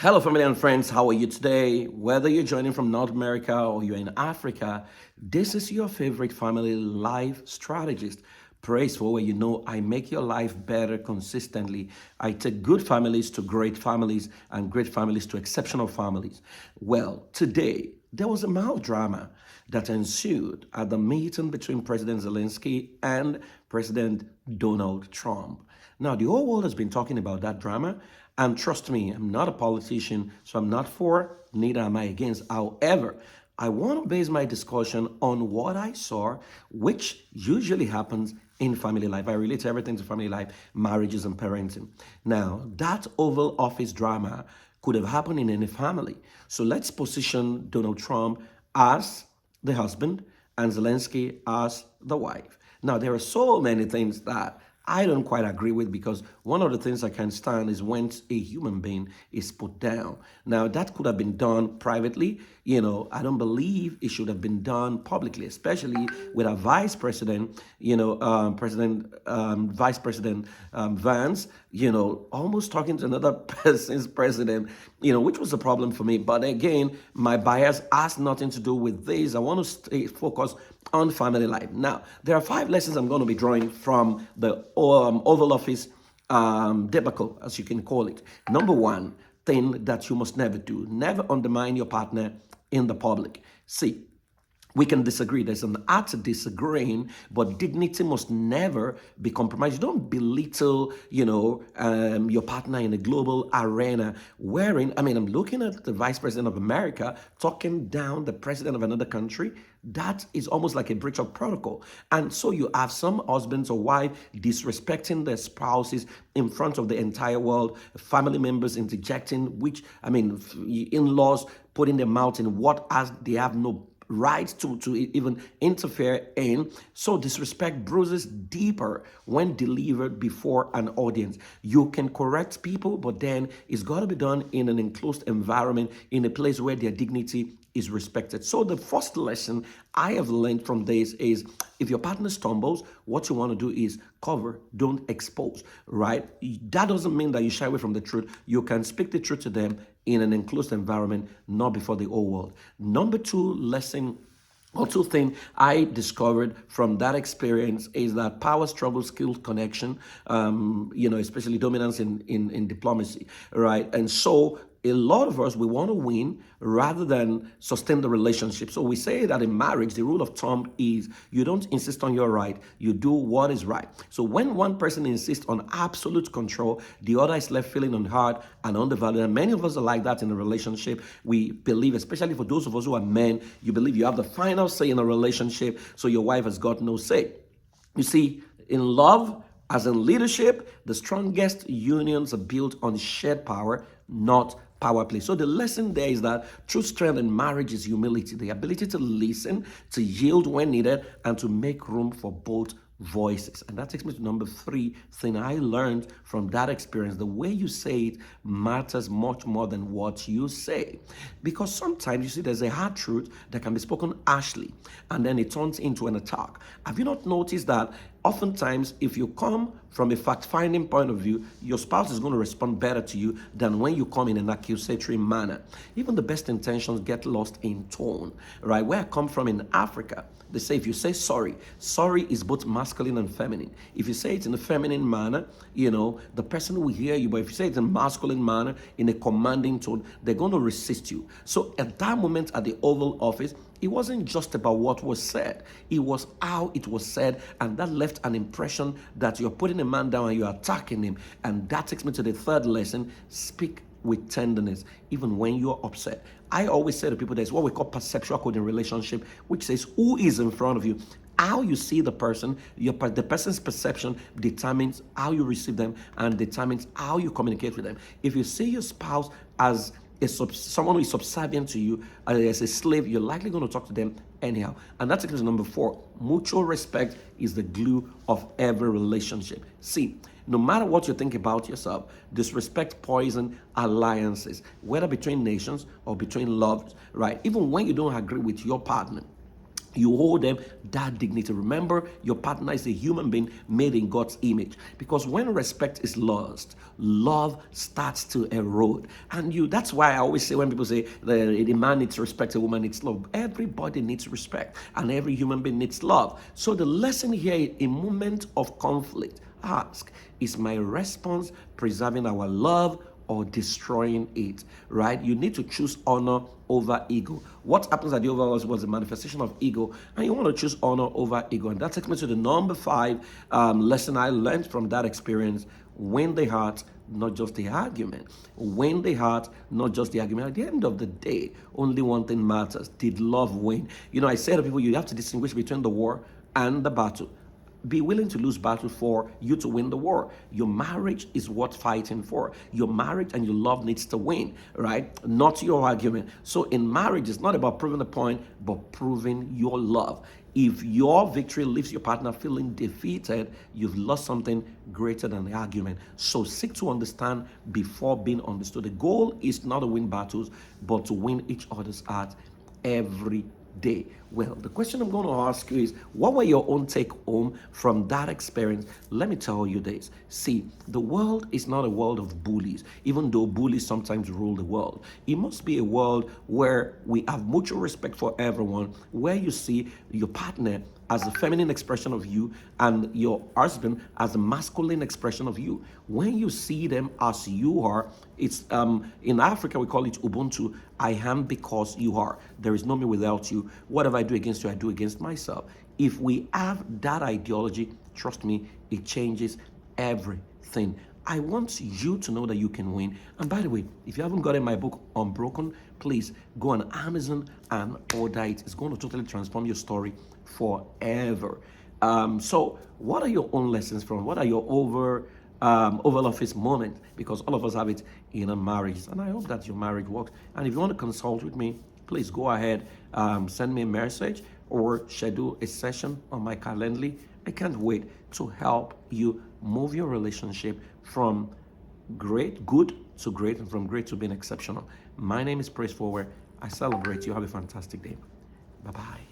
Hello, family and friends. How are you today? Whether you're joining from North America or you're in Africa, this is your favorite family life strategist. Praise for where you know I make your life better consistently. I take good families to great families and great families to exceptional families. Well, today there was a mild drama that ensued at the meeting between President Zelenskyy and President Donald Trump. Now, the whole world has been talking about that drama. And trust me, I'm not a politician, so I'm not for, neither am I against. However, I want to base my discussion on what I saw, which usually happens in family life. I relate everything to family life, marriages, and parenting. Now, that Oval Office drama could have happened in any family. So let's position Donald Trump as the husband and Zelensky as the wife. Now, there are so many things that I don't quite agree with, because one of the things I can stand is when a human being is put down. Now, that could have been done privately. I don't believe it should have been done publicly, especially with a vice president, Vice President Vance, almost talking to another person's president, which was a problem for me. But again, my bias has nothing to do with this. I want to stay focused on family life. Now, there are 5 lessons I'm going to be drawing from the Oval Office debacle, as you can call it. Number 1 thing that you must never do: never undermine your partner in the public. See, we can disagree. There's an art to disagreeing, but dignity must never be compromised. You don't belittle, your partner in a global arena I'm looking at the Vice President of America talking down the president of another country. That is almost like a breach of protocol. And so you have some husbands or wives disrespecting their spouses in front of the entire world, family members interjecting, in-laws putting their mouth in what as they have no right to even interfere in. So disrespect bruises deeper when delivered before an audience. You can correct people, but then it's got to be done in an enclosed environment, in a place where their dignity is respected. So the first lesson I have learned from this is, if your partner stumbles, what you want to do is cover, don't expose, right? That doesn't mean that you shy away from the truth. You can speak the truth to them in an enclosed environment, not before the whole world. Number 2 lesson, or 2 things I discovered from that experience, is that power struggle, skill connection, especially dominance in diplomacy, right? And so a lot of us, we want to win rather than sustain the relationship. So we say that in marriage, the rule of thumb is you don't insist on your right, you do what is right. So when one person insists on absolute control, the other is left feeling unheard and undervalued. And many of us are like that in a relationship. We believe, especially for those of us who are men, you believe you have the final say in a relationship, so your wife has got no say. You see, in love, as in leadership, the strongest unions are built on shared power, not power play. So the lesson there is that true strength in marriage is humility, the ability to listen, to yield when needed, and to make room for both voices. And that takes me to number 3 thing I learned from that experience: the way you say it matters much more than what you say. Because sometimes, you see, there's a hard truth that can be spoken harshly, and then it turns into an attack. Have you not noticed that oftentimes, if you come from a fact-finding point of view, your spouse is going to respond better to you than when you come in an accusatory manner? Even the best intentions get lost in tone, right? Where I come from in Africa, they say if you say sorry, sorry is both masculine and feminine. If you say it in a feminine manner, the person will hear you. But if you say it in a masculine manner, in a commanding tone, they're going to resist you. So at that moment at the Oval Office, it wasn't just about what was said. It was how it was said, and that left an impression that you're putting a man down and you're attacking him. And that takes me to the 3rd lesson: speak with tenderness, even when you're upset. I always say to people, there's what we call perceptual code in relationship, which says who is in front of you. How you see the person, the person's perception determines how you receive them and determines how you communicate with them. If you see your spouse as someone who is subservient to you, as a slave, you're likely going to talk to them anyhow. And that takes us to number 4. Mutual respect is the glue of every relationship. See, no matter what you think about yourself, disrespect poison alliances, whether between nations or between lovers, right? Even when you don't agree with your partner, You hold them that dignity. Remember, your partner is a human being made in God's image. Because when respect is lost, love starts to erode. And that's why I always say when people say a man needs respect, a woman needs love. Everybody needs respect, and every human being needs love. So the lesson here, in moment of conflict, ask, is my response preserving our love or destroying it, right? You need to choose honor over ego. What happens at the overall was a manifestation of ego, and you want to choose honor over ego. And that takes me to the number 5 lesson I learned from that experience. Win the heart, not just the argument. Win the heart, not just the argument. At the end of the day, only one thing matters. Did love win? I say to people, you have to distinguish between the war and the battle. Be willing to lose battle for you to win the war. Your marriage is worth fighting for. Your marriage and your love needs to win, right? Not your argument. So in marriage, it's not about proving a point, but proving your love. If your victory leaves your partner feeling defeated, you've lost something greater than the argument. So seek to understand before being understood. The goal is not to win battles, but to win each other's heart every day. Well, the question I'm going to ask you is, what were your own take home from that experience? Let me tell you this. See, the world is not a world of bullies, even though bullies sometimes rule the world. It must be a world where we have mutual respect for everyone, where you see your partner as a feminine expression of you and your husband as a masculine expression of you. When you see them as you are, it's in Africa we call it Ubuntu. I am because you are. There is no me without you. Whatever I do against you, I do against myself. If we have that ideology, trust me, it changes everything. I want you to know that you can win. And by the way, if you haven't gotten my book Unbroken, please go on Amazon and order it. It's going to totally transform your story forever. So what are your own lessons from? What are your Oval Office moments? Because all of us have it in a marriage. And I hope that your marriage works. And if you want to consult with me, please go ahead, send me a message or schedule a session on my Calendly. I can't wait to help you move your relationship from good to great, and from great to being exceptional. My name is Praise Forward. I celebrate you. Have a fantastic day. Bye-bye.